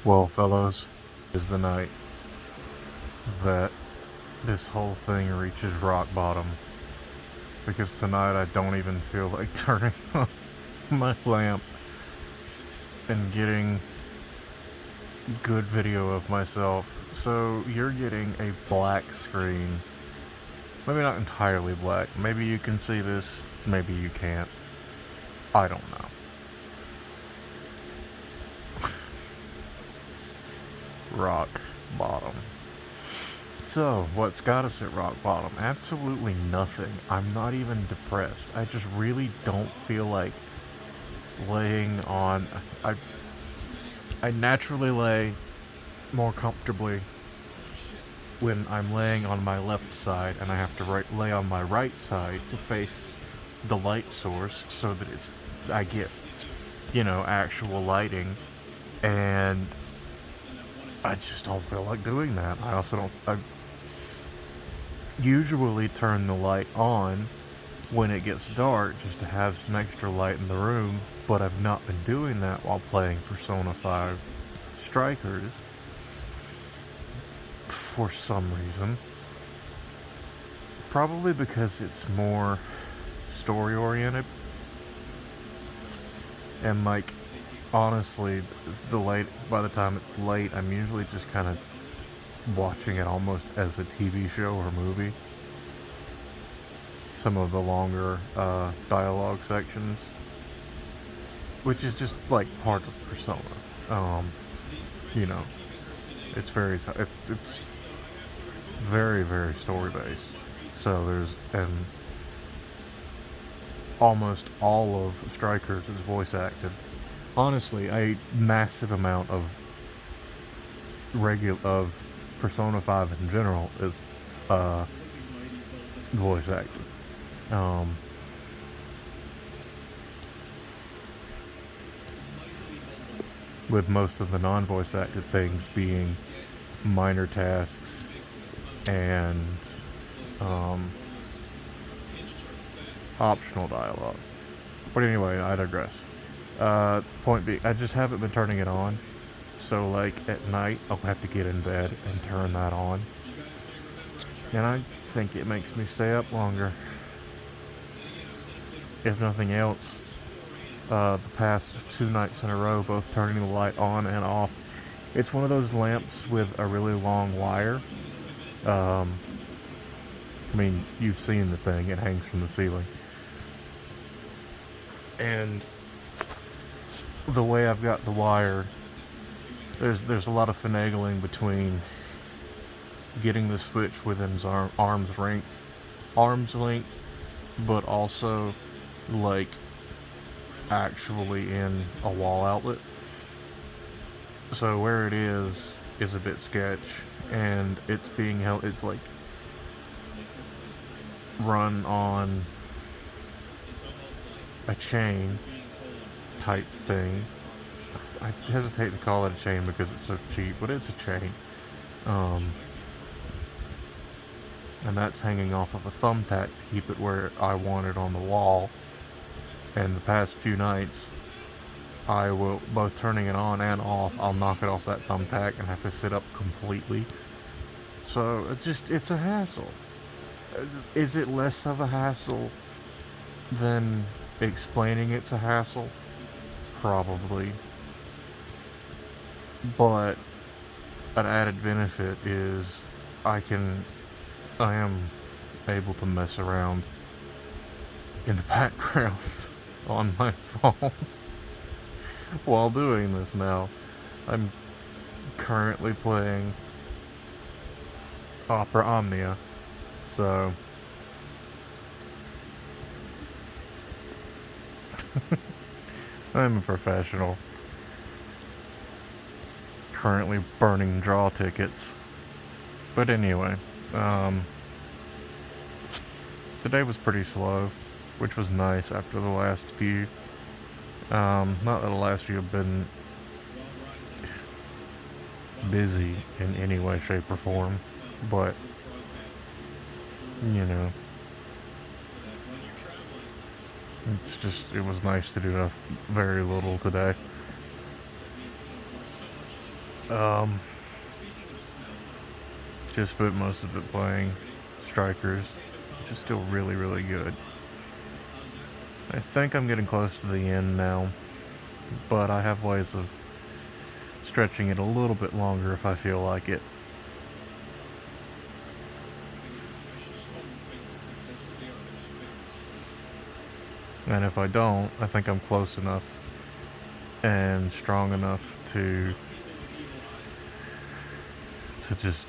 Well, fellows, is the night that this whole thing reaches rock bottom. Because tonight I don't even feel like turning on my lamp and getting good video of myself. So you're getting a black screen. Maybe not entirely black. Maybe you can see this, maybe you can't. I don't know. Rock bottom. So, what's got us at rock bottom? Absolutely nothing. I'm not even depressed. I just really don't feel like laying on. I naturally lay more comfortably when I'm laying on my left side, and I have to lay on my right side to face the light source so that I get, actual lighting. And I just don't feel like doing that. I also don't. I usually turn the light on when it gets dark just to have some extra light in the room, but I've not been doing that while playing Persona 5 Strikers for some reason. Probably because it's more story oriented. And honestly, by the time it's late, I'm usually just kind of watching it almost as a TV show or movie. Some of the longer dialogue sections, which is just like part of Persona. You know, it's very, very story based. So and almost all of Strikers is voice acted. Honestly, a massive amount of Persona 5 in general is voice acted. With most of the non-voice acted things being minor tasks and optional dialogue. But anyway, I digress. Point being, I just haven't been turning it on. So, at night, I'll have to get in bed and turn that on. And I think it makes me stay up longer. If nothing else, the past 2 nights in a row, both turning the light on and off. It's one of those lamps with a really long wire. You've seen the thing. It hangs from the ceiling. And the way I've got the wire, there's a lot of finagling between getting the switch within arm's length, but also actually in a wall outlet. So where it is a bit sketch, and it's being held. It's run on a chain type thing. I hesitate to call it a chain because it's so cheap, but it's a chain. And that's hanging off of a thumbtack to keep it where I want it on the wall. And the past few nights, I will, both turning it on and off, I'll knock it off that thumbtack and have to sit up completely. So it's a hassle. Is it less of a hassle than explaining it's a hassle? Probably. But an added benefit is I am able to mess around in the background on my phone while doing this now. I'm currently playing Opera Omnia, so I'm a professional. Currently burning draw tickets. But anyway, today was pretty slow, which was nice after the last few. Not that the last few have been busy in any way, shape, or form, but, it was nice to do very little today. Um, just spent most of it playing Strikers, which is still really, really good. I think I'm getting close to the end now, but I have ways of stretching it a little bit longer if I feel like it. And if I don't, I think I'm close enough and strong enough to just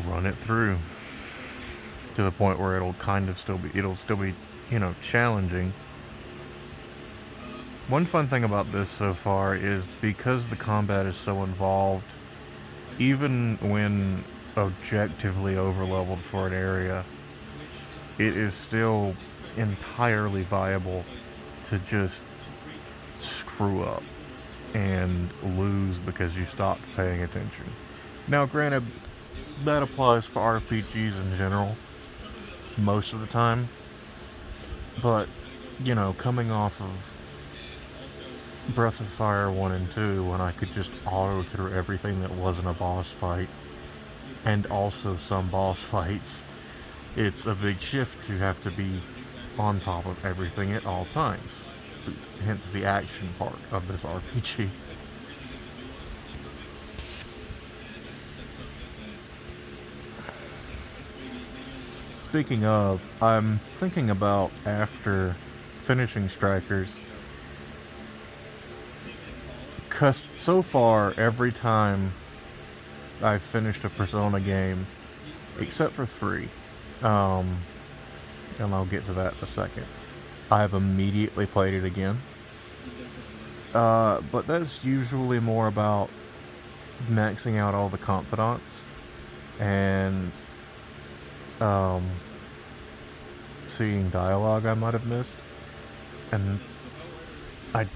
run it through to the point where it'll still be, challenging. One fun thing about this so far is because the combat is so involved, even when objectively overleveled for an area, it is still entirely viable to just screw up and lose because you stopped paying attention. Now, granted, that applies for RPGs in general most of the time, but, coming off of Breath of Fire 1 and 2, when I could just auto through everything that wasn't a boss fight, and also some boss fights, it's a big shift to have to be on top of everything at all times. Hence the action part of this RPG. Speaking of, I'm thinking about, after finishing Strikers, because so far every time I've finished a Persona game, except for 3, and I'll get to that in a second, I've immediately played it again. But that's usually more about maxing out all the confidants and seeing dialogue I might have missed. And I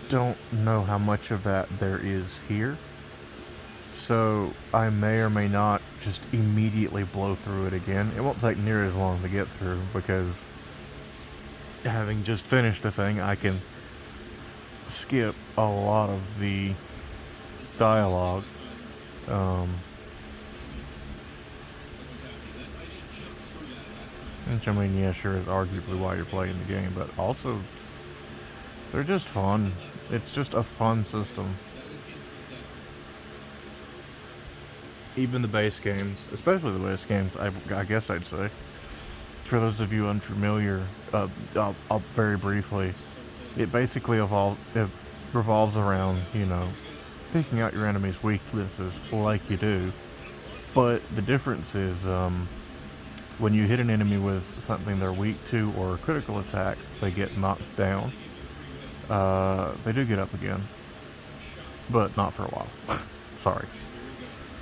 don't know how much of that there is here. So I may or may not just immediately blow through it again. It won't take near as long to get through because having just finished a thing, I can skip a lot of the dialogue. Which, I mean, yeah, sure, is arguably why you're playing the game, but also, they're just fun. It's just a fun system. Even the base games, especially the base games, I guess I'd say. For those of you unfamiliar, I'll very briefly, it basically revolves around, picking out your enemy's weaknesses like you do. But the difference is, when you hit an enemy with something they're weak to or a critical attack, they get knocked down. They do get up again, but not for a while. Sorry.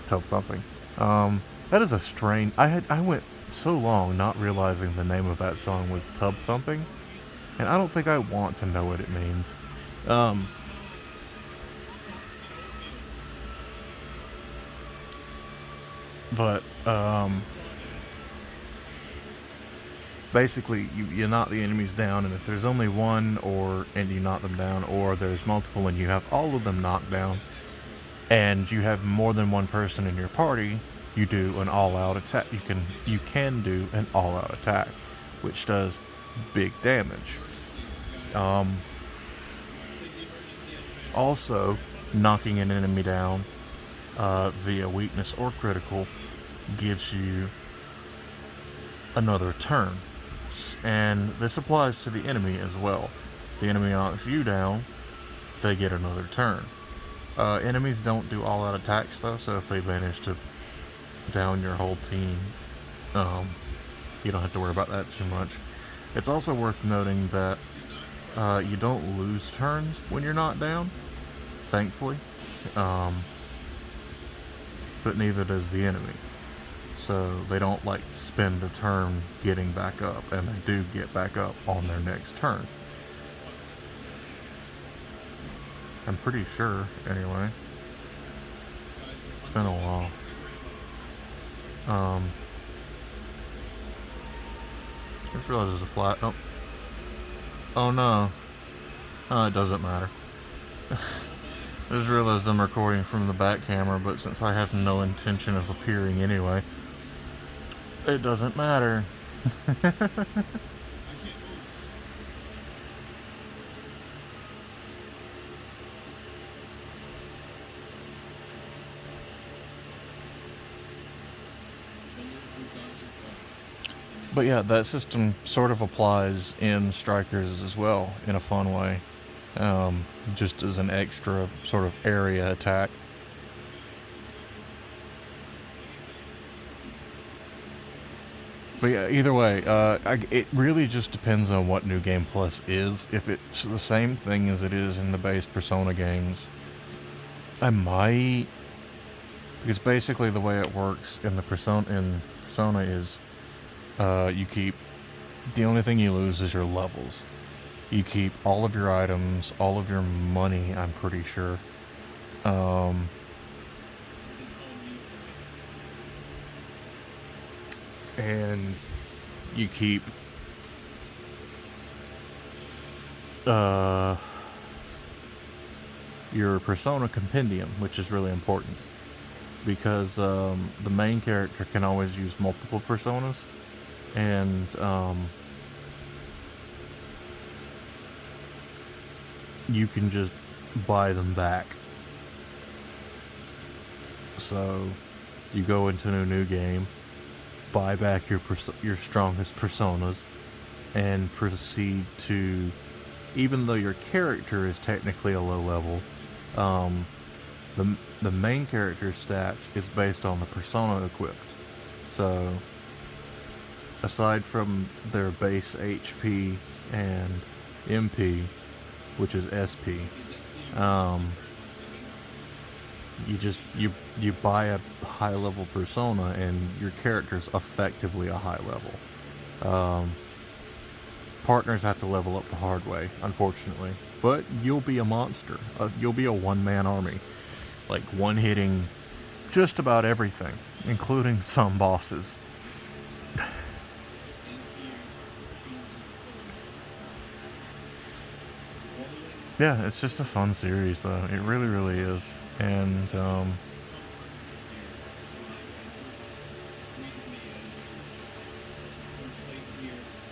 Tub thumping. That is a strange. I went so long not realizing the name of that song was Tub Thumping, and I don't think I want to know what it means. But basically, you knock the enemies down, and if there's only one, and you knock them down, or there's multiple and you have all of them knocked down, and you have more than one person in your party, you do an all-out attack. You can do an all-out attack, which does big damage. Also, knocking an enemy down via weakness or critical gives you another turn. And this applies to the enemy as well. The enemy knocks you down, they get another turn. Enemies don't do all-out attacks though, so if they manage to down your whole team, you don't have to worry about that too much. It's also worth noting that you don't lose turns when you're knocked down, thankfully, but neither does the enemy. So they don't spend a turn getting back up, and they do get back up on their next turn. I'm pretty sure, anyway. It's been a while. I just realized there's a flat. Oh no. Oh, it doesn't matter. I just realized I'm recording from the back camera, but since I have no intention of appearing anyway, it doesn't matter. But yeah, that system sort of applies in Strikers as well, in a fun way. Just as an extra sort of area attack. But yeah, either way, it really just depends on what New Game Plus is. If it's the same thing as it is in the base Persona games, I might, because basically the way it works in Persona is, you keep, the only thing you lose is your levels. You keep all of your items, all of your money, I'm pretty sure. And you keep your Persona Compendium, which is really important because the main character can always use multiple personas, and you can just buy them back. So you go into a new game, buy back your strongest personas, and proceed to, even though your character is technically a low level, the main character's stats is based on the persona equipped. So aside from their base HP and MP, which is SP, you buy a high level persona and your character's effectively a high level. Partners have to level up the hard way, unfortunately, but you'll be a monster. You'll be a one-man army, like one-hitting just about everything, including some bosses. Yeah, it's just a fun series, though. It really, really is. And,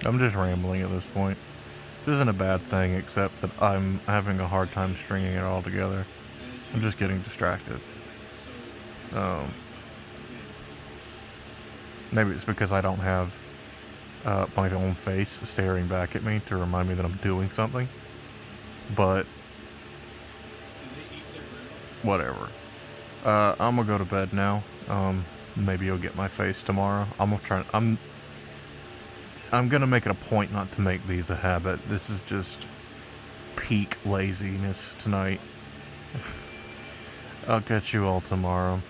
I'm just rambling at this point. This isn't a bad thing, except that I'm having a hard time stringing it all together. I'm just getting distracted. Maybe it's because I don't have my own face staring back at me to remind me that I'm doing something. But whatever. I'm gonna go to bed now. Maybe you'll get my face tomorrow. I'm gonna make it a point not to make these a habit. This is just peak laziness tonight. I'll catch you all tomorrow.